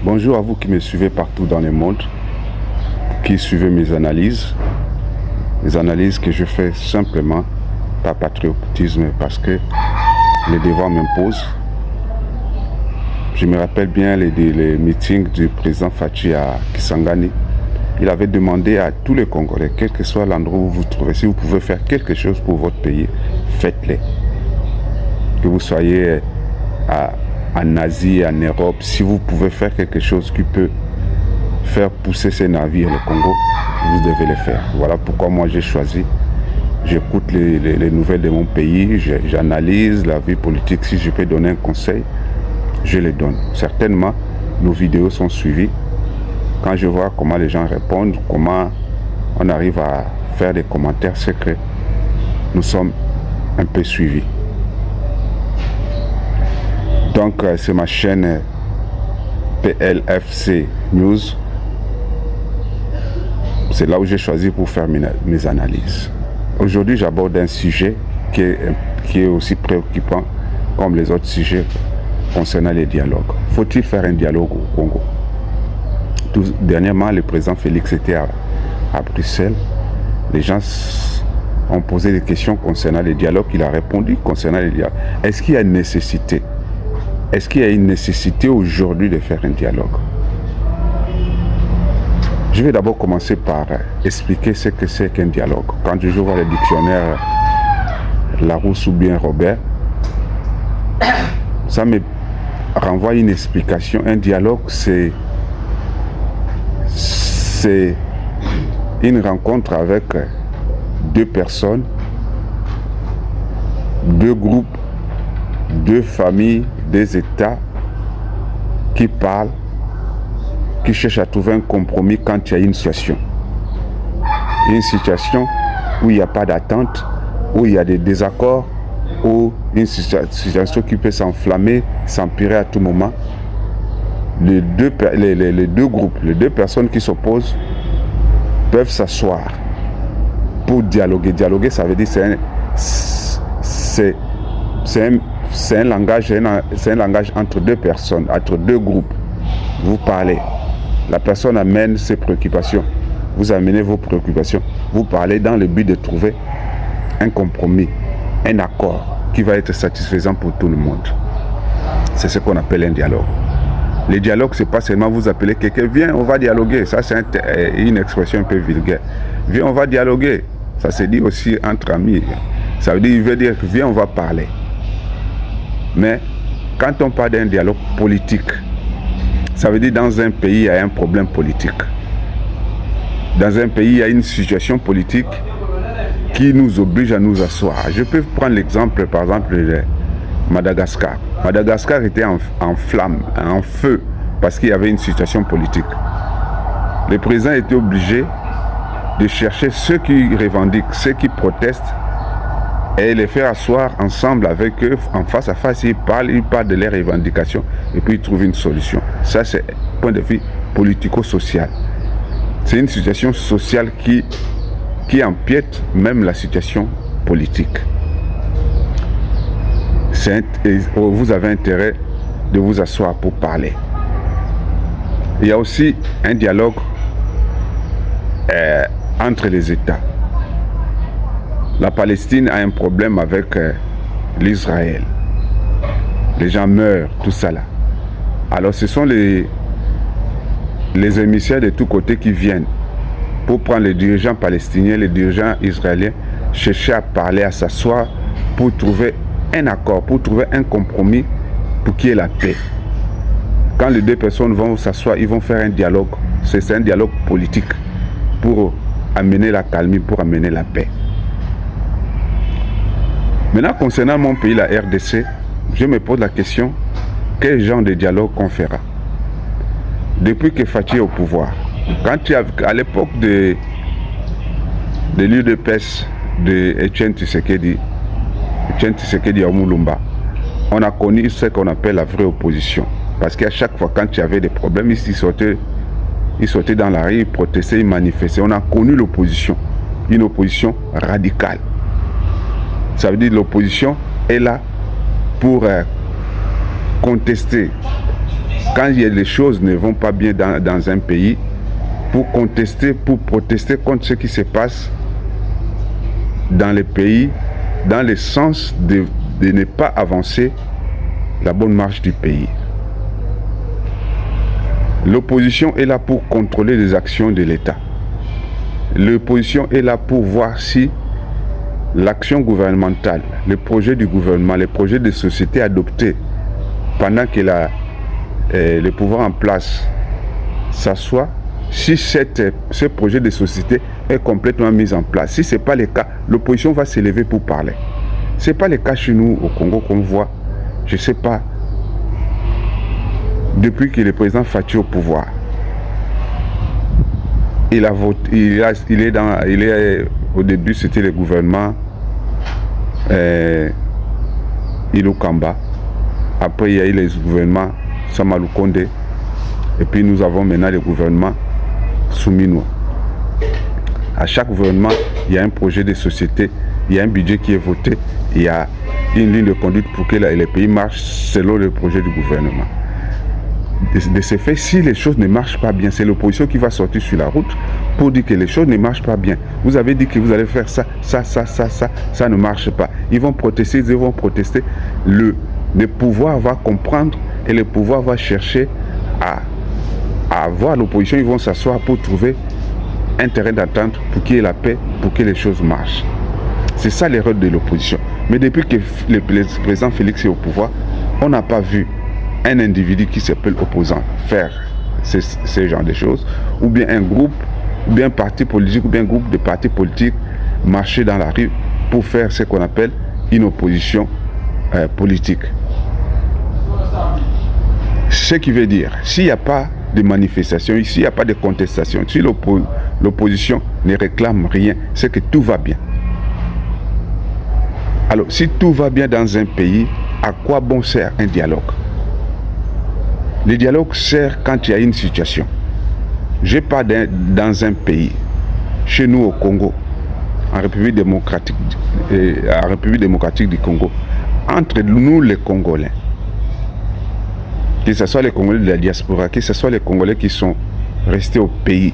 Bonjour à vous qui me suivez partout dans le monde, qui suivez mes analyses que je fais simplement par patriotisme, parce que les devoirs m'imposent. Je me rappelle bien les meetings du président Fachi à Kisangani. Il avait demandé à tous les Congolais, quel que soit l'endroit où vous vous trouvez, si vous pouvez faire quelque chose pour votre pays, faites-le. Que vous soyez en Asie, en Europe, si vous pouvez faire quelque chose qui peut faire pousser ces navires, le Congo, vous devez le faire. Voilà pourquoi moi j'ai choisi. J'écoute les nouvelles de mon pays, j'analyse la vie politique. Si je peux donner un conseil, je le donne. Certainement, nos vidéos sont suivies. Quand je vois comment les gens répondent, comment on arrive à faire des commentaires, c'est que nous sommes un peu suivis. Donc, c'est ma chaîne PLFC News. C'est là où j'ai choisi pour faire mes analyses. Aujourd'hui, j'aborde un sujet qui est aussi préoccupant comme les autres sujets concernant les dialogues. Faut-il faire un dialogue au Congo? Dernièrement, le président Félix était à Bruxelles. Les gens ont posé des questions concernant les dialogues. Il a répondu concernant les dialogues. Est-ce qu'il y a une nécessité? Est-ce qu'il y a une nécessité aujourd'hui de faire un dialogue? Je vais d'abord commencer par expliquer ce que c'est qu'un dialogue. Quand je vois le dictionnaire Larousse ou bien Robert, ça me renvoie une explication. Un dialogue, c'est une rencontre avec deux personnes, deux groupes, deux familles, des États qui parlent, qui cherchent à trouver un compromis quand il y a une situation. Une situation où il n'y a pas d'attente, où il y a des désaccords, ou une situation qui peut s'enflammer, s'empirer à tout moment. Les deux groupes, les deux personnes qui s'opposent peuvent s'asseoir pour dialoguer. Dialoguer, ça veut dire c'est un langage entre deux personnes, entre deux groupes. Vous parlez, la personne amène ses préoccupations, vous amenez vos préoccupations, vous parlez dans le but de trouver un compromis, un accord qui va être satisfaisant pour tout le monde. C'est ce qu'on appelle un dialogue. Le dialogue, c'est pas seulement vous appelez quelqu'un, viens, on va dialoguer. Ça, c'est une expression un peu vulgaire. Viens, on va dialoguer. Ça se dit aussi entre amis. Ça veut dire que viens, on va parler. Mais quand on parle d'un dialogue politique, ça veut dire dans un pays, il y a un problème politique. Dans un pays, il y a une situation politique qui nous oblige à nous asseoir. Je peux prendre l'exemple, par exemple, de Madagascar. Madagascar était en flamme, en feu, parce qu'il y avait une situation politique. Le président était obligé de chercher ceux qui revendiquent, ceux qui protestent, et les faire asseoir ensemble avec eux, en face à face. Ils parlent de leurs revendications, et puis ils trouvent une solution. Ça, c'est un point de vue politico-social. C'est une situation sociale qui empiète même la situation politique. Vous avez intérêt de vous asseoir pour parler. Il y a aussi un dialogue entre les États. La Palestine a un problème avec l'Israël. Les gens meurent, tout ça là. Alors ce sont les émissaires de tous côtés qui viennent pour prendre les dirigeants palestiniens, les dirigeants israéliens, chercher à parler, à s'asseoir pour trouver un accord, pour trouver un compromis pour qu'il y ait la paix. Quand les deux personnes vont s'asseoir, ils vont faire un dialogue. C'est un dialogue politique pour amener la calmie, pour amener la paix. Maintenant, concernant mon pays, la RDC, je me pose la question, quel genre de dialogue qu'on fera? Depuis que Fachi est au pouvoir, à l'époque de l'UDPS de Etienne Tshisekedi Omulumba, on a connu ce qu'on appelle la vraie opposition. Parce qu'à chaque fois, quand il y avait des problèmes, ils sortaient dans la rue, ils protestaient, ils manifestaient. On a connu l'opposition, une opposition radicale. Ça veut dire que l'opposition est là pour contester quand les choses ne vont pas bien dans un pays, pour contester, pour protester contre ce qui se passe dans le pays, dans le sens de ne pas avancer la bonne marche du pays. L'opposition est là pour contrôler les actions de l'État. L'opposition est là pour voir si l'action gouvernementale, les projets du gouvernement, les projets de société adoptés pendant que le pouvoir en place s'assoit, si ce projet de société est complètement mis en place. Si ce n'est pas le cas, l'opposition va s'élever pour parler. Ce n'est pas le cas chez nous au Congo qu'on voit, je ne sais pas, depuis que le président Faty est au pouvoir. Il a voté, au début c'était le gouvernement Ilukamba. Après il y a eu les gouvernements Samalou Kondé. Et puis nous avons maintenant le gouvernement Souminoua. À chaque gouvernement, il y a un projet de société, il y a un budget qui est voté, il y a une ligne de conduite pour que les pays marchent selon le projet du gouvernement. De ce fait, si les choses ne marchent pas bien, c'est l'opposition qui va sortir sur la route pour dire que les choses ne marchent pas bien. Vous avez dit que vous allez faire ça, ça ne marche pas. Ils vont protester. Le pouvoir va comprendre et le pouvoir va chercher à voir l'opposition. Ils vont s'asseoir pour trouver un terrain d'entente pour qu'il y ait la paix, pour que les choses marchent. C'est ça l'erreur de l'opposition. Mais depuis que le président Félix est au pouvoir, on n'a pas vu un individu qui s'appelle opposant faire ce genre de choses, ou bien un groupe, ou bien un parti politique, ou bien un groupe de partis politiques marcher dans la rue pour faire ce qu'on appelle une opposition politique. Ce qui veut dire, s'il n'y a pas de manifestation, s'il n'y a pas de contestation, si l'opposition ne réclame rien, c'est que tout va bien. Alors, si tout va bien dans un pays, à quoi bon sert un dialogue? Le dialogue sert quand il y a une situation. Je pars dans un pays, chez nous au Congo, en République démocratique du Congo, entre nous les Congolais, que ce soit les Congolais de la diaspora, que ce soit les Congolais qui sont restés au pays,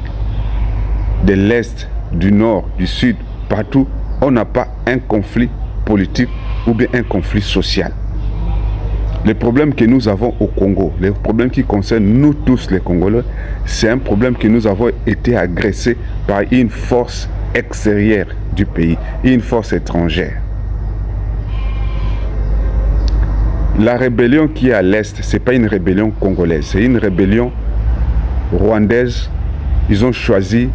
de l'Est, du Nord, du Sud, partout, on n'a pas un conflit politique ou bien un conflit social. Le problème que nous avons au Congo, le problème qui concerne nous tous les Congolais, c'est un problème que nous avons été agressés par une force extérieure du pays, une force étrangère. La rébellion qui est à l'Est, ce n'est pas une rébellion congolaise, c'est une rébellion rwandaise. Ils ont choisi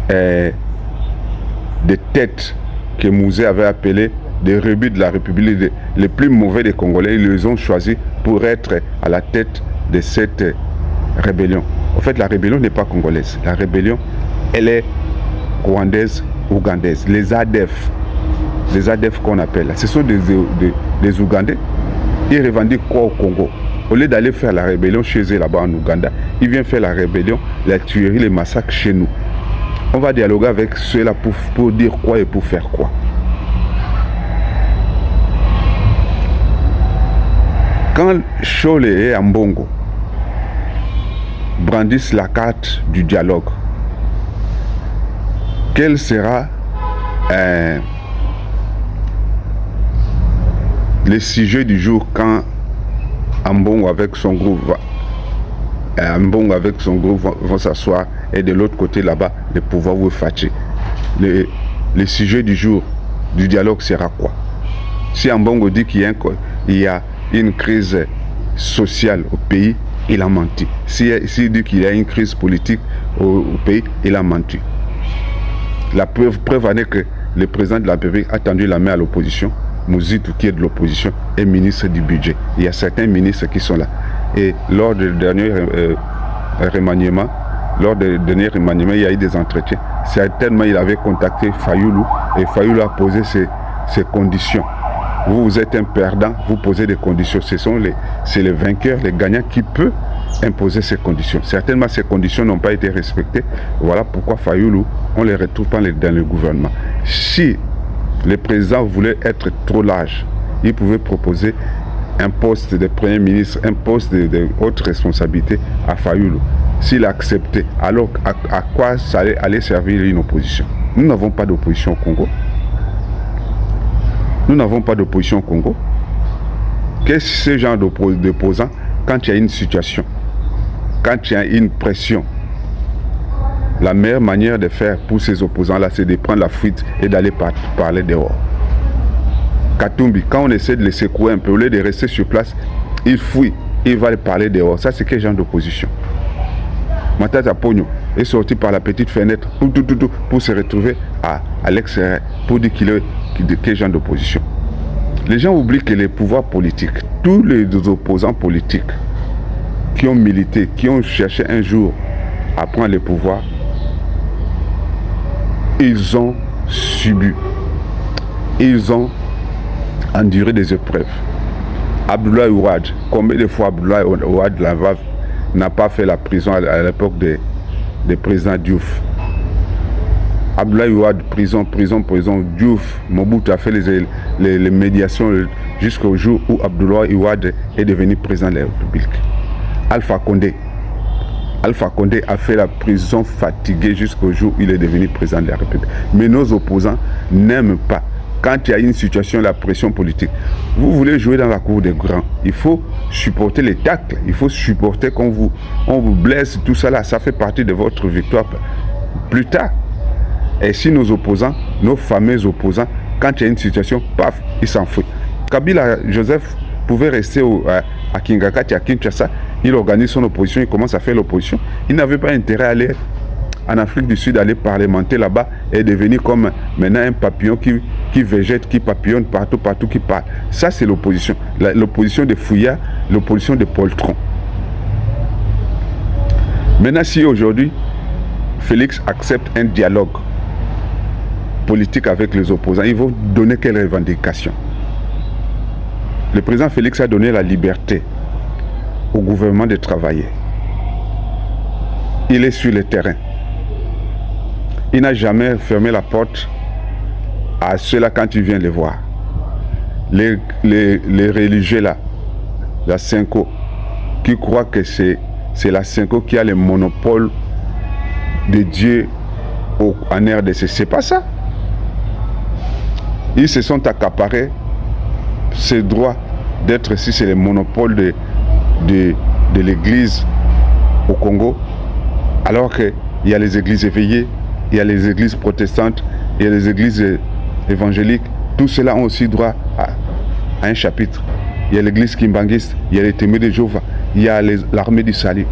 des têtes que Mouzé avait appelées des rebuts de la République, les plus mauvais des Congolais. Ils les ont choisis pour être à la tête de cette rébellion. En fait, la rébellion n'est pas congolaise. La rébellion, elle est rwandaise, ougandaise. Les ADF qu'on appelle, ce sont des Ougandais. Ils revendiquent quoi au Congo? Au lieu d'aller faire la rébellion chez eux là-bas en Ouganda, ils viennent faire la rébellion, la tuerie, les massacres chez nous. On va dialoguer avec ceux-là pour dire quoi et pour faire quoi. Quand Chole et Ambongo brandissent la carte du dialogue, quel sera le sujet du jour quand Ambongo avec son groupe vont s'asseoir et de l'autre côté là-bas, le pouvoir vous fâcher? Le sujet du jour du dialogue sera quoi? Si Ambongo dit qu'il y a une crise sociale au pays, il a menti. S'il dit qu'il y a une crise politique au pays, il a menti. La preuve en est que le président de la République a tendu la main à l'opposition. Mouzitou, qui est de l'opposition, est ministre du budget. Il y a certains ministres qui sont là. Et lors du dernier remaniement, il y a eu des entretiens. Certainement, il avait contacté Fayoulou et Fayoulou a posé ses conditions. Vous êtes un perdant, vous posez des conditions. C'est les vainqueurs, les gagnants qui peuvent imposer ces conditions. Certainement, ces conditions n'ont pas été respectées. Voilà pourquoi Fayoulou, on ne les retrouve pas dans le gouvernement. Si le président voulait être trop large, il pouvait proposer un poste de Premier ministre, un poste de haute responsabilité à Fayulu, s'il acceptait, alors à quoi ça allait servir une opposition? Nous n'avons pas d'opposition au Congo. Nous n'avons pas d'opposition au Congo. Qu'est-ce que ce genre d'opposants quand il y a une situation, quand il y a une pression? La meilleure manière de faire pour ces opposants-là, c'est de prendre la fuite et d'aller parler dehors. Katumbi, quand on essaie de les secouer un peu, au lieu de rester sur place, il fuit, il va parler dehors. Ça, c'est quel genre d'opposition? Matata Pogno est sorti par la petite fenêtre pour se retrouver à l'extérieur, pour dire qu'il est de quel genre d'opposition. Les gens oublient que les pouvoirs politiques, tous les opposants politiques qui ont milité, qui ont cherché un jour à prendre le pouvoir, ils ont subi, ils ont enduré des épreuves. Abdoulaye Wade, combien de fois Abdoulaye Wade n'a pas fait la prison à l'époque des présidents Diouf? Abdoulaye Wade, prison, Diouf, Mobutu a fait les médiations jusqu'au jour où Abdoulaye Wade est devenu président de la République. Alpha Condé a fait la prison fatiguée jusqu'au jour où il est devenu président de la République. Mais nos opposants n'aiment pas. Quand il y a une situation, la pression politique, vous voulez jouer dans la cour des grands, il faut supporter les tacles, il faut supporter qu'on vous blesse, tout ça là, ça fait partie de votre victoire plus tard. Et si nos opposants, nos fameux opposants, quand il y a une situation, paf, ils s'enfuient. Kabila Joseph pouvait rester à Kingakati, à Kinshasa, il organise son opposition, il commence à faire l'opposition. Il n'avait pas intérêt à aller en Afrique du Sud, aller parlementer là-bas et devenir comme maintenant un papillon qui végète, qui papillonne partout, qui parle. Ça, c'est l'opposition. L'opposition des fouillards, l'opposition des poltrons. Maintenant, si aujourd'hui, Félix accepte un dialogue politique avec les opposants, ils vont donner quelles revendications? Le président Félix a donné la liberté au gouvernement de travailler. Il est sur le terrain. Il n'a jamais fermé la porte à ceux-là quand il vient les voir. Les religieux là, la Cinco, qui croient que c'est la Cinco qui a le monopole de Dieu en RDC. C'est pas ça. Ils se sont accaparés ce droit d'être ici, c'est le monopole de l'église au Congo, alors qu'il y a les églises éveillées, il y a les églises protestantes, il y a les églises évangéliques, tous ceux-là ont aussi droit à un chapitre. Il y a l'église kimbanguiste, il y a les témoins de Jéhovah, il y a l'armée du salut.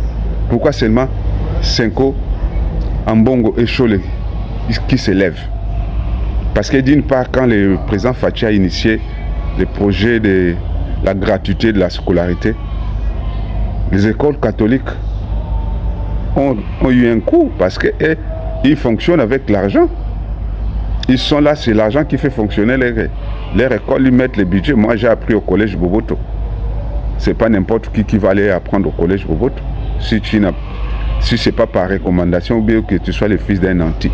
Pourquoi seulement Cinco, Ambongo et Chole qui s'élèvent? Parce que d'une part, quand le président Fachi a initié le projet de la gratuité de la scolarité, les écoles catholiques ont eu un coup parce qu'ils fonctionnent avec l'argent. Ils sont là, c'est l'argent qui fait fonctionner leur école, ils mettent le budget. Moi, j'ai appris au collège Boboto. C'est pas n'importe qui va aller apprendre au collège Boboto. Si c'est pas par recommandation ou bien que tu sois le fils d'un nanti.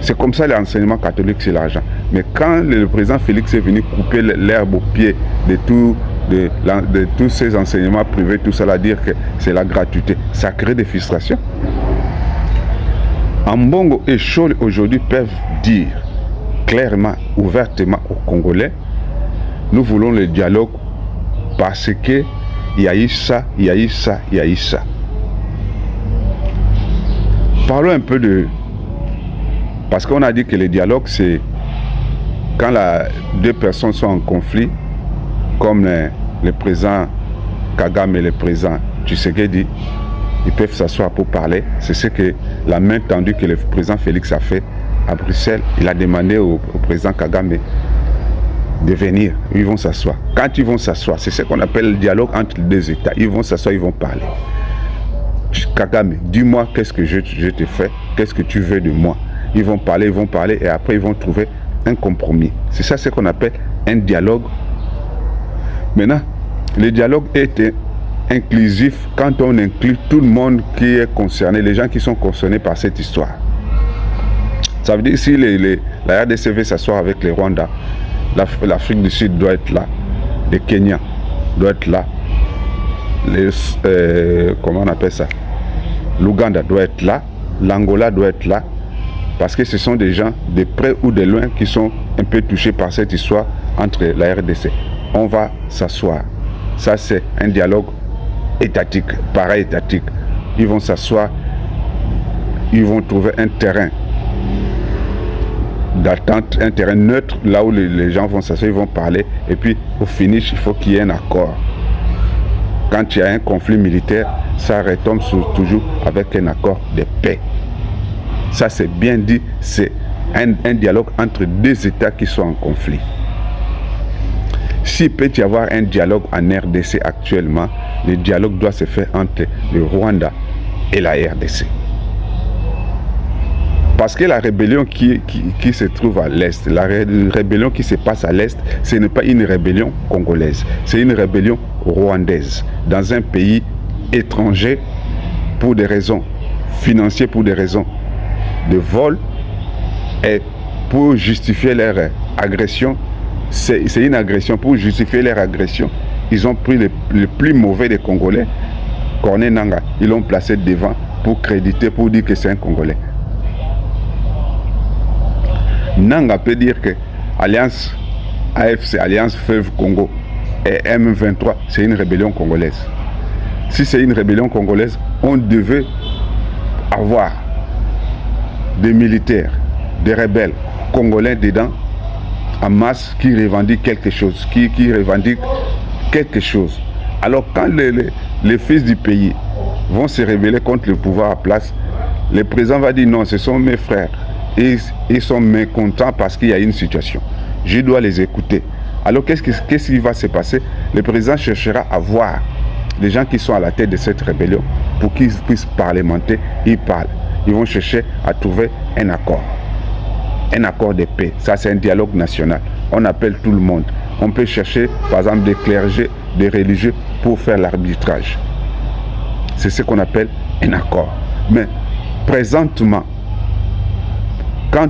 C'est comme ça l'enseignement catholique, c'est l'argent. Mais quand le président Félix est venu couper l'herbe au pied de tous ces enseignements privés, tout ça, dire que c'est la gratuité, ça crée des frustrations. Ambongo et Chole aujourd'hui peuvent dire clairement, ouvertement aux Congolais, nous voulons le dialogue parce que il y a eu ça, il y a eu ça, il y a eu ça. Parlons un peu de... Parce qu'on a dit que le dialogue, c'est quand deux personnes sont en conflit, comme le président Kagame et le président Tshisekedi, ils peuvent s'asseoir pour parler. C'est ce que la main tendue que le président Félix a fait à Bruxelles. Il a demandé au président Kagame de venir. Ils vont s'asseoir. Quand ils vont s'asseoir, c'est ce qu'on appelle le dialogue entre les deux États. Ils vont s'asseoir, ils vont parler. Kagame, dis-moi qu'est-ce que je te fais, qu'est-ce que tu veux de moi. Ils vont parler et après ils vont trouver un compromis. C'est ça ce qu'on appelle un dialogue. Maintenant, le dialogue est inclusif quand on inclut tout le monde qui est concerné, les gens qui sont concernés par cette histoire. Ça veut dire si la RDC veut s'asseoir avec les Rwandais, l'Afrique du Sud doit être là, le Kenya, doit être là. Comment on appelle ça? L'Ouganda doit être là. L'Angola doit être là. Parce que ce sont des gens de près ou de loin qui sont un peu touchés par cette histoire entre la RDC. On va s'asseoir. Ça, c'est un dialogue étatique, para-étatique. Ils vont s'asseoir, ils vont trouver un terrain d'attente, un terrain neutre, là où les gens vont s'asseoir, ils vont parler. Et puis, au finish, il faut qu'il y ait un accord. Quand il y a un conflit militaire, ça retombe toujours avec un accord de paix. Ça, c'est bien dit, c'est un dialogue entre deux États qui sont en conflit. S'il peut y avoir un dialogue en RDC actuellement, le dialogue doit se faire entre le Rwanda et la RDC. Parce que la rébellion qui se trouve à l'Est, la rébellion qui se passe à l'Est, ce n'est pas une rébellion congolaise, c'est une rébellion rwandaise, dans un pays étranger pour des raisons financières, pour des raisons de vol et pour justifier leur agression. C'est une agression. Pour justifier leur agression, ils ont pris le plus mauvais des Congolais, Corneille Nangaa, ils l'ont placé devant pour créditer, pour dire que c'est un Congolais. Nangaa peut dire que Alliance AFC, Alliance Fleuve Congo et M23, c'est une rébellion congolaise. Si c'est une rébellion congolaise, on devait avoir des militaires, des rebelles congolais dedans, en masse, qui revendiquent quelque chose, qui revendiquent quelque chose. Alors quand les fils du pays vont se révéler contre le pouvoir à place, le président va dire non, ce sont mes frères. Et ils sont mécontents parce qu'il y a une situation. Je dois les écouter. Alors qu'est-ce qui va se passer? Le président cherchera à voir les gens qui sont à la tête de cette rébellion pour qu'ils puissent parlementer. Ils parlent. Ils vont chercher à trouver un accord. Un accord de paix. Ça, c'est un dialogue national. On appelle tout le monde. On peut chercher, par exemple, des clergés, des religieux pour faire l'arbitrage. C'est ce qu'on appelle un accord. Mais présentement, quand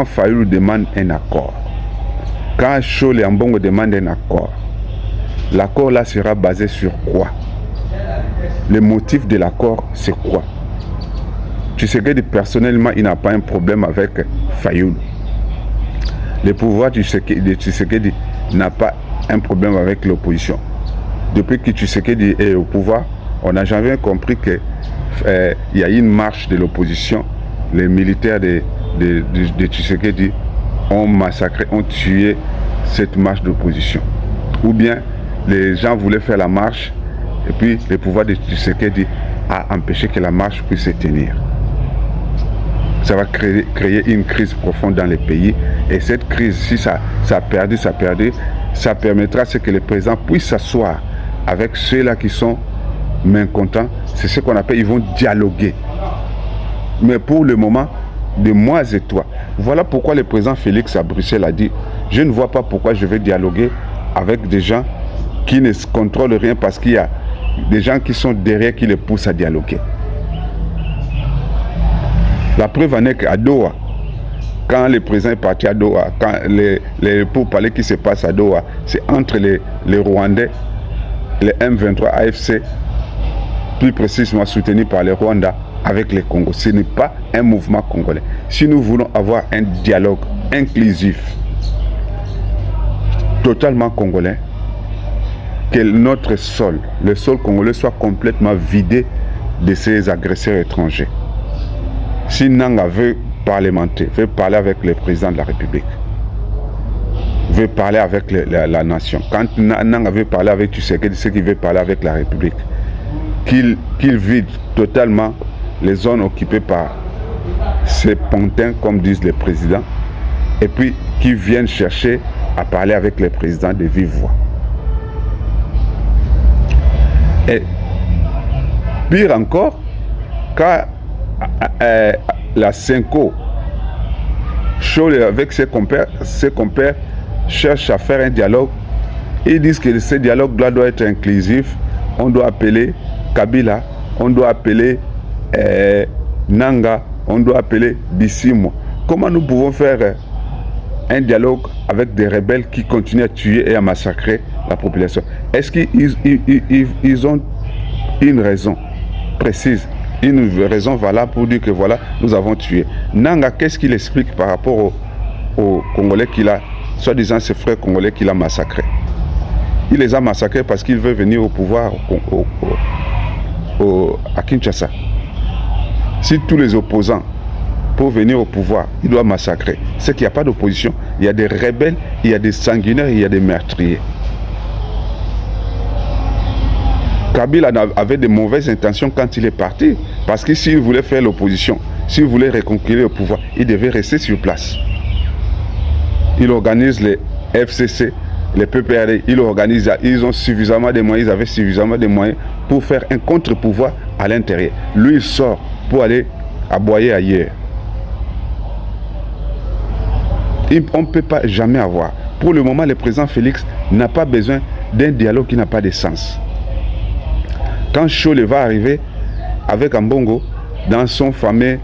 Fayulu demande un accord, quand Chole Ambongo demande un accord, l'accord là sera basé sur quoi? Le motif de l'accord, c'est quoi? Tshisekedi, personnellement, il n'a pas un problème avec Fayulu. Le pouvoir de Tshisekedi n'a pas un problème avec l'opposition. Depuis que Tshisekedi est au pouvoir, on n'a jamais compris qu'il y a une marche de l'opposition. Les militaires de Tshisekedi ont massacré, ont tué cette marche d'opposition. Ou bien les gens voulaient faire la marche et puis le pouvoir de Tshisekedi a empêché que la marche puisse se tenir. Ça va créer une crise profonde dans les pays. Et cette crise, si ça a perdu, ça permettra à ce que le président puisse s'asseoir avec ceux-là qui sont mécontents. C'est ce qu'on appelle, ils vont dialoguer. Mais pour le moment, de moi et toi. Voilà pourquoi le président Félix à Bruxelles a dit « Je ne vois pas pourquoi je vais dialoguer avec des gens qui ne contrôlent rien parce qu'il y a des gens qui sont derrière qui les poussent à dialoguer. » La preuve en est qu'à Doha, quand le président est parti à Doha, quand les pourparlers qui se passent à Doha, c'est entre les Rwandais, les M23 AFC, plus précisément soutenus par les Rwandais, avec les Congos. Ce n'est pas un mouvement congolais. Si nous voulons avoir un dialogue inclusif, totalement congolais, que notre sol, le sol congolais, soit complètement vidé de ces agresseurs étrangers. Si Nangaa veut parlementer, veut parler avec le président de la République, veut parler avec la nation, quand Nangaa veut parler avec Tshisekedi, c'est qu'il veut parler avec la République, qu'il vide totalement les zones occupées par ces pantins, comme disent les présidents, et puis qui viennent chercher à parler avec les présidents de vive voix. Et pire encore, quand la Cinco, Chole avec ses compères cherchent à faire un dialogue, ils disent que ce dialogue-là doit être inclusif, on doit appeler Kabila, on doit appeler Nangaa, on doit appeler Bissimo. Comment nous pouvons faire un dialogue avec des rebelles qui continuent à tuer et à massacrer la population? est-ce qu'ils ont une raison précise, une raison valable pour dire que voilà, nous avons tué? Nanga, qu'est-ce qu'il explique par rapport aux Congolais qu'il a, soi-disant ses frères congolais qu'il a massacrés? Il les a massacrés parce qu'il veut venir au pouvoir à Kinshasa. Si tous les opposants pour venir au pouvoir, il doit massacrer. C'est qu'il n'y a pas d'opposition. Il y a des rebelles, il y a des sanguinaires, il y a des meurtriers. Kabila avait de mauvaises intentions quand il est parti. Parce que s'il voulait faire l'opposition, s'il voulait reconquérir le pouvoir, il devait rester sur place. Il organise les FCC, les PPRD, ils ont suffisamment de moyens, ils avaient suffisamment de moyens pour faire un contre-pouvoir à l'intérieur. Lui, il sort pour aller aboyer ailleurs. On ne peut pas jamais avoir. Pour le moment, le président Félix n'a pas besoin d'un dialogue qui n'a pas de sens. Quand Chole va arriver avec Ambongo dans ce fameux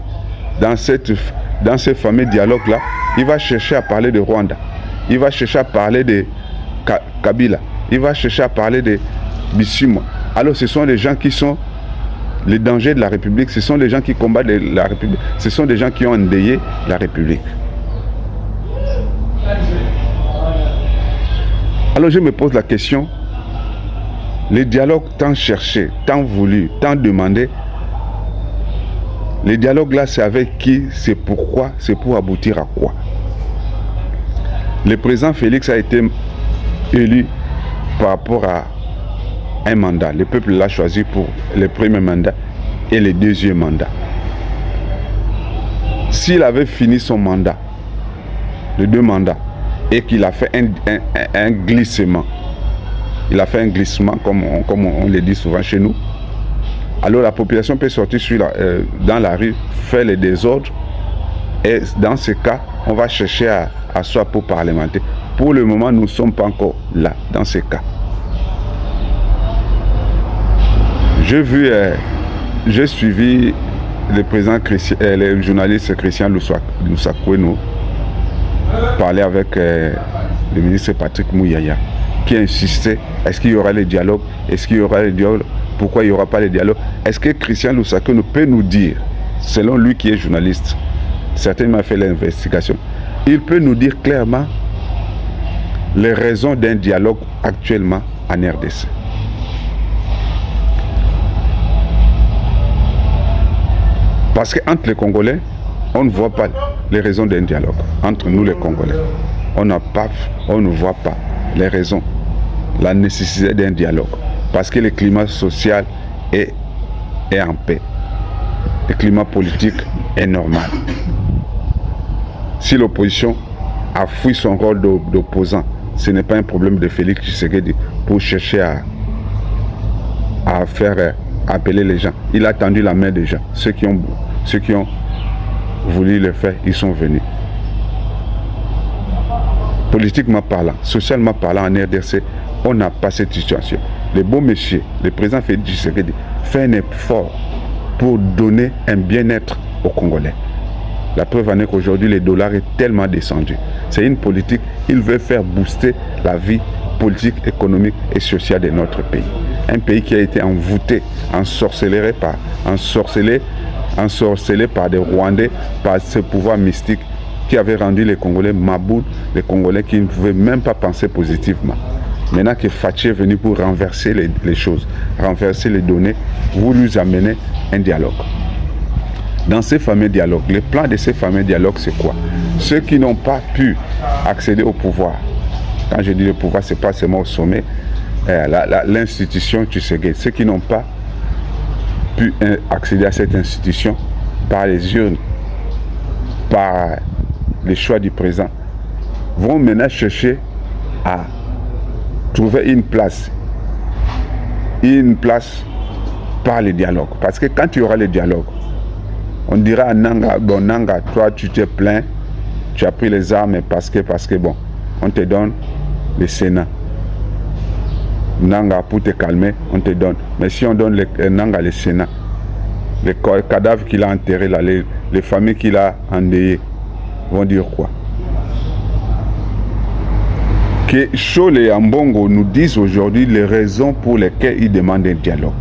dialogue-là, il va chercher à parler de Rwanda, il va chercher à parler de Kabila, il va chercher à parler de Bissimo. Alors ce sont les gens qui sont les dangers de la République, ce sont les gens qui combattent la République, ce sont des gens qui ont endeuillé la République. Alors je me pose la question, les dialogues tant cherchés, tant voulus, tant demandés, les dialogues là c'est avec qui, c'est pourquoi, c'est pour aboutir à quoi? Le président Félix a été élu par rapport à un mandat. Le peuple l'a choisi pour le premier mandat et le deuxième mandat. S'il avait fini son mandat, les 2 mandats, et qu'il a fait un glissement, il a fait un glissement comme on le dit souvent chez nous, alors la population peut sortir dans la rue, faire les désordres, et dans ce cas, on va chercher à soi pour parlementer. Pour le moment, nous ne sommes pas encore là, dans ce cas. J'ai suivi le journaliste Christian Lusakoueno parler avec le ministre Patrick Mouyaya, qui insistait, est-ce qu'il y aura les dialogues? Est-ce qu'il y aura les dialogues? Pourquoi il n'y aura pas les dialogues? Est-ce que Christian Lusakoueno peut nous dire, selon lui qui est journaliste, certainement fait l'investigation, il peut nous dire clairement les raisons d'un dialogue actuellement en RDC? Parce qu'entre les Congolais, on ne voit pas les raisons d'un dialogue. Entre nous les Congolais, on ne voit pas les raisons, la nécessité d'un dialogue. Parce que le climat social est en paix. Le climat politique est normal. Si l'opposition a fui son rôle d'opposant, ce n'est pas un problème de Félix Tshisekedi pour chercher à faire appeler les gens. Il a tendu la main des gens. Ceux qui ont voulu le faire, ils sont venus. Politiquement parlant, socialement parlant, en RDC, on n'a pas cette situation. Le beau monsieur, le président Félix Tshisekedi, fait un effort pour donner un bien-être aux Congolais. La preuve en est qu'aujourd'hui, le dollar est tellement descendu. C'est une politique, il veut faire booster la vie politique, économique et sociale de notre pays. Un pays qui a été envoûté, ensorcelé par des Rwandais, par ce pouvoir mystique qui avait rendu les Congolais maboules, les Congolais qui ne pouvaient même pas penser positivement. Maintenant que Fachi est venu pour renverser les choses, renverser les données, vous lui amenez un dialogue. Dans ces fameux dialogues, le plan de ces fameux dialogues, c'est quoi? Ceux qui n'ont pas pu accéder au pouvoir, quand je dis le pouvoir, ce n'est pas seulement au sommet, l'institution Tshisekedi, ceux qui n'ont pas pu accéder à cette institution par les urnes, par les choix du président, vont maintenant chercher à trouver une place par les dialogues. Parce que quand il y aura les dialogues, on dira à Nanga, bon Nanga, toi tu t'es plaint, tu as pris les armes parce que bon, on te donne le Sénat. Nanga, pour te calmer, on te donne. Mais si on donne Nanga le Sénat, les cadavres qu'il a enterrés là, les familles qu'il a endeuillées, vont dire quoi? que Chole et Ambongo nous disent aujourd'hui les raisons pour lesquelles ils demandent un dialogue.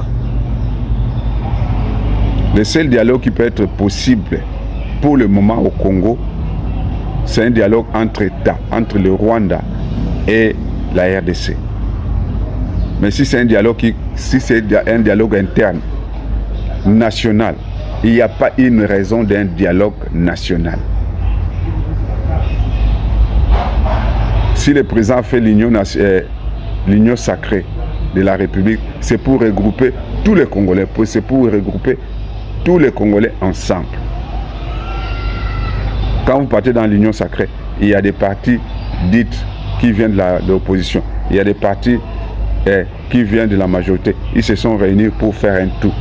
Le seul dialogue qui peut être possible pour le moment au Congo, c'est un dialogue entre États, entre le Rwanda et la RDC. Mais si c'est un dialogue interne, national, il n'y a pas une raison d'un dialogue national. Si le président a fait l'union sacrée de la République, c'est pour regrouper tous les Congolais, c'est pour regrouper tous les Congolais ensemble. Quand vous partez dans l'union sacrée, il y a des partis dites qui viennent de l'opposition, il y a des partis qui viennent de la majorité. Ils se sont réunis pour faire un tout.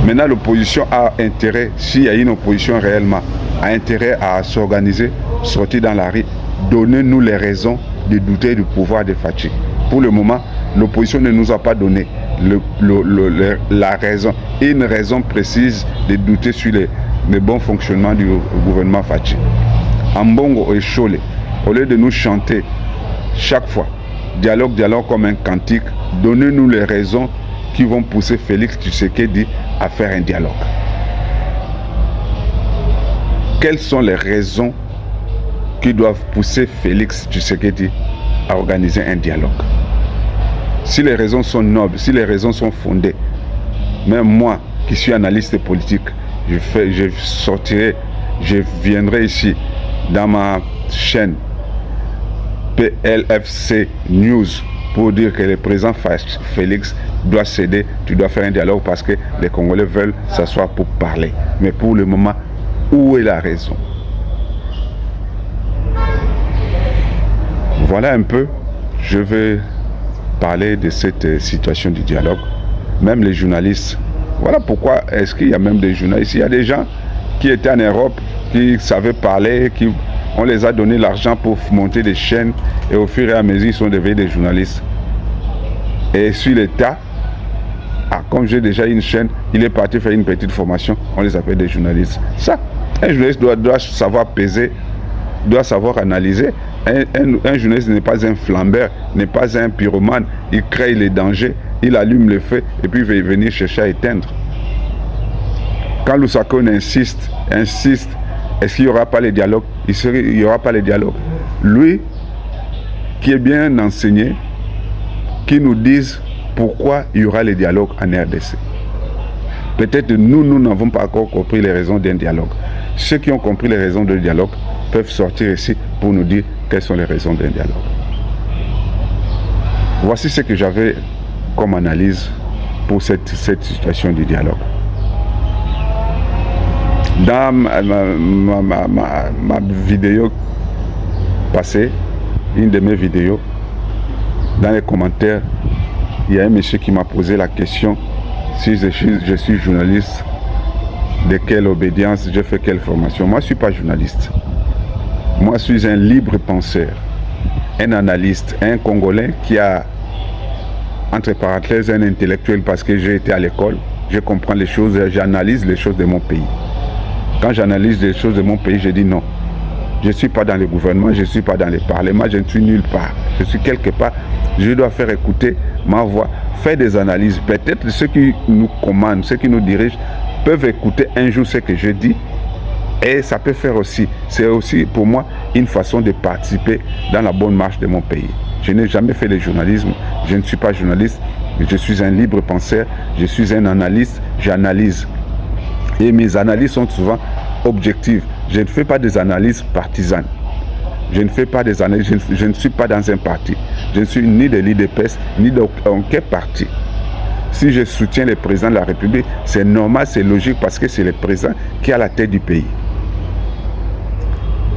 Maintenant, l'opposition a intérêt, s'il y a une opposition réellement, a intérêt à s'organiser, sortir dans la rue, donnez-nous les raisons de douter du pouvoir de Fachi. Pour le moment, l'opposition ne nous a pas donné la raison, une raison précise de douter sur le bon fonctionnement du gouvernement Fachi. Ambongo et Chole, au lieu de nous chanter chaque fois, dialogue comme un cantique, donnez-nous les raisons qui vont pousser Félix Tshisekedi à faire un dialogue. Quelles sont les raisons qui doivent pousser Félix Tshisekedi à organiser un dialogue? Si les raisons sont nobles, si les raisons sont fondées, même moi qui suis analyste politique, je viendrai ici dans ma chaîne PLFC News pour dire que le président Félix doit céder, tu dois faire un dialogue parce que les Congolais veulent s'asseoir pour parler. Mais pour le moment, où est la raison? Voilà un peu, je vais parler de cette situation du dialogue. Même les journalistes, voilà pourquoi est-ce qu'il y a même des journalistes. Il y a des gens qui étaient en Europe, qui savaient parler, on les a donné l'argent pour monter des chaînes et au fur et à mesure, ils sont devenus des journalistes. Et sur l'État, comme j'ai déjà une chaîne, il est parti faire une petite formation, on les appelle des journalistes. Ça, un journaliste doit savoir peser, doit savoir analyser. Un journaliste n'est pas un flambeur, n'est pas un pyromane. Il crée les dangers, il allume le feu et puis il va venir chercher à éteindre. Quand Lusaka insiste, est-ce qu'il n'y aura pas les dialogues? Il n'y aura pas les dialogues. Lui, qui est bien enseigné, qui nous dise pourquoi il y aura les dialogues en RDC. Peut-être nous n'avons pas encore compris les raisons d'un dialogue. Ceux qui ont compris les raisons d'un dialogue peuvent sortir ici pour nous dire quelles sont les raisons d'un dialogue. Voici ce que j'avais comme analyse pour cette situation du dialogue. Dans ma vidéo passée, une de mes vidéos, dans les commentaires, il y a un monsieur qui m'a posé la question si je suis journaliste, de quelle obédience, je fais quelle formation. Moi, je ne suis pas journaliste. Moi, je suis un libre penseur, un analyste, un Congolais qui a, entre parenthèses, un intellectuel parce que j'ai été à l'école, je comprends les choses, j'analyse les choses de mon pays. Quand j'analyse les choses de mon pays, je dis non. Je ne suis pas dans le gouvernement, je ne suis pas dans le parlement, je ne suis nulle part. Je suis quelque part, je dois faire écouter ma voix, faire des analyses. Peut-être ceux qui nous commandent, ceux qui nous dirigent, peuvent écouter un jour ce que je dis. Et ça peut faire aussi, c'est aussi pour moi une façon de participer dans la bonne marche de mon pays. Je n'ai jamais fait le journalisme, je ne suis pas journaliste, je suis un libre penseur, je suis un analyste, j'analyse. Et mes analyses sont souvent objectives. Je ne fais pas des analyses partisanes. Je ne fais pas des analyses, je ne suis pas dans un parti. Je ne suis ni de l'IDPS, ni d'aucun parti. Si je soutiens le président de la République, c'est normal, c'est logique parce que c'est le président qui a la tête du pays.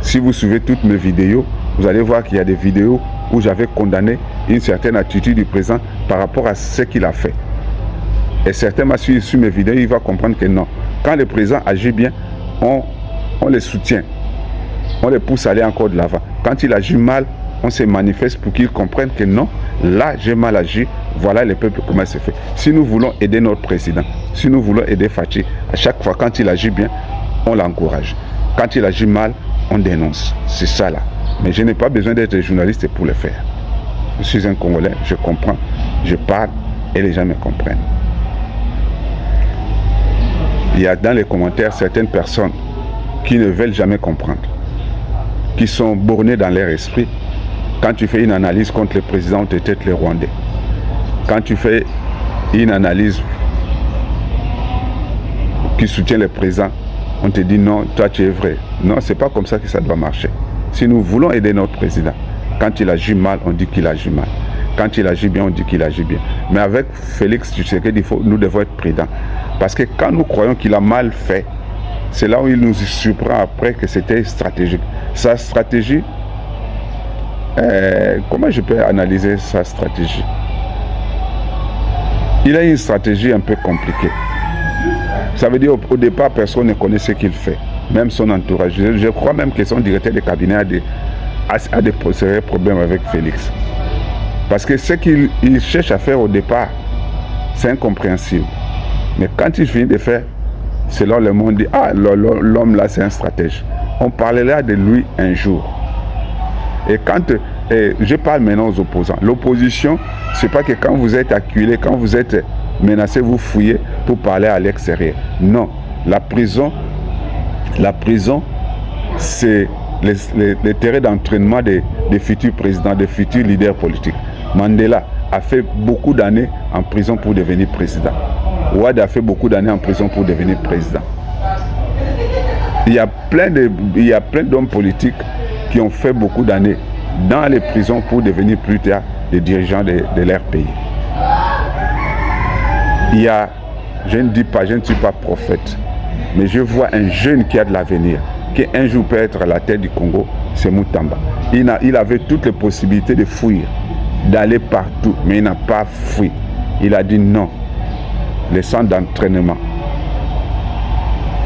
Si vous suivez toutes mes vidéos, vous allez voir qu'il y a des vidéos où j'avais condamné une certaine attitude du président par rapport à ce qu'il a fait. Et certains m'ont suivi sur mes vidéos, il va comprendre que non. Quand le président agit bien, on les soutient. On les pousse à aller encore de l'avant. Quand il agit mal, on se manifeste pour qu'ils comprennent que non, là j'ai mal agi, voilà le peuple comment c'est fait. Si nous voulons aider notre président, si nous voulons aider Fachi, à chaque fois quand il agit bien, on l'encourage. Quand il agit mal, on dénonce. C'est ça là. Mais je n'ai pas besoin d'être journaliste pour le faire. Je suis un Congolais, je comprends, je parle et les gens me comprennent. Il y a dans les commentaires certaines personnes qui ne veulent jamais comprendre, qui sont bornées dans leur esprit. Quand tu fais une analyse contre le président, on te traite les Rwandais. Quand tu fais une analyse qui soutient le président, on te dit non, toi tu es vrai. Non, c'est pas comme ça que ça doit marcher. Si nous voulons aider notre président, quand il agit mal, on dit qu'il agit mal. Quand il agit bien, on dit qu'il agit bien. Mais avec Félix Tshisekedi, nous devons être prudents. Parce que quand nous croyons qu'il a mal fait, c'est là où il nous surprend après que c'était stratégique. Sa stratégie, comment je peux analyser sa stratégie? Il a une stratégie un peu compliquée. Ça veut dire au départ, personne ne connaît ce qu'il fait. Même son entourage. Je crois même que son directeur de cabinet a des sérieux problèmes avec Félix. Parce que ce qu'il cherche à faire au départ, c'est incompréhensible. Mais quand il finit de faire, c'est là le monde dit, ah, l'homme là, c'est un stratège. On parlera de lui un jour. Et quand je parle maintenant aux opposants, l'opposition, c'est pas que quand vous êtes acculé, quand vous êtes menacé, vous fouillez pour parler à l'extérieur. Non, la prison, c'est le terrain d'entraînement des futurs présidents, des futurs leaders politiques. Mandela a fait beaucoup d'années en prison pour devenir président. Ouad a fait beaucoup d'années en prison pour devenir président. Il y a plein d'hommes politiques qui ont fait beaucoup d'années dans les prisons pour devenir plus tard les dirigeants de leur pays. Je ne suis pas prophète, mais je vois un jeune qui a de l'avenir, qui un jour peut être à la tête du Congo, c'est Mutamba. Il avait toutes les possibilités de fuir, d'aller partout, mais il n'a pas fui. Il a dit non. Le centre d'entraînement,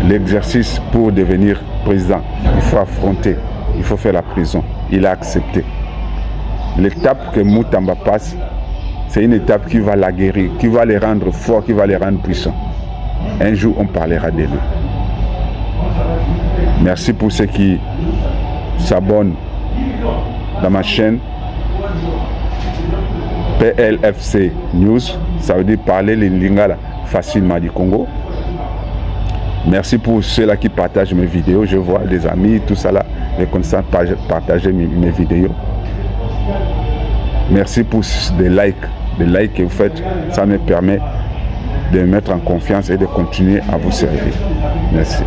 l'exercice pour devenir président, il faut affronter, il faut faire la prison. Il a accepté. L'étape que Mutamba passe, c'est une étape qui va la guérir, qui va les rendre forts, qui va les rendre puissants. Un jour, on parlera de lui. Merci pour ceux qui s'abonnent dans ma chaîne PLFC News. Ça veut dire parler les lingala facilement du Congo. Merci pour ceux-là qui partagent mes vidéos. Je vois des amis, tout ça là, les connaissances partager mes vidéos. Merci pour des likes que vous faites. Ça me permet de me mettre en confiance et de continuer à vous servir. Merci.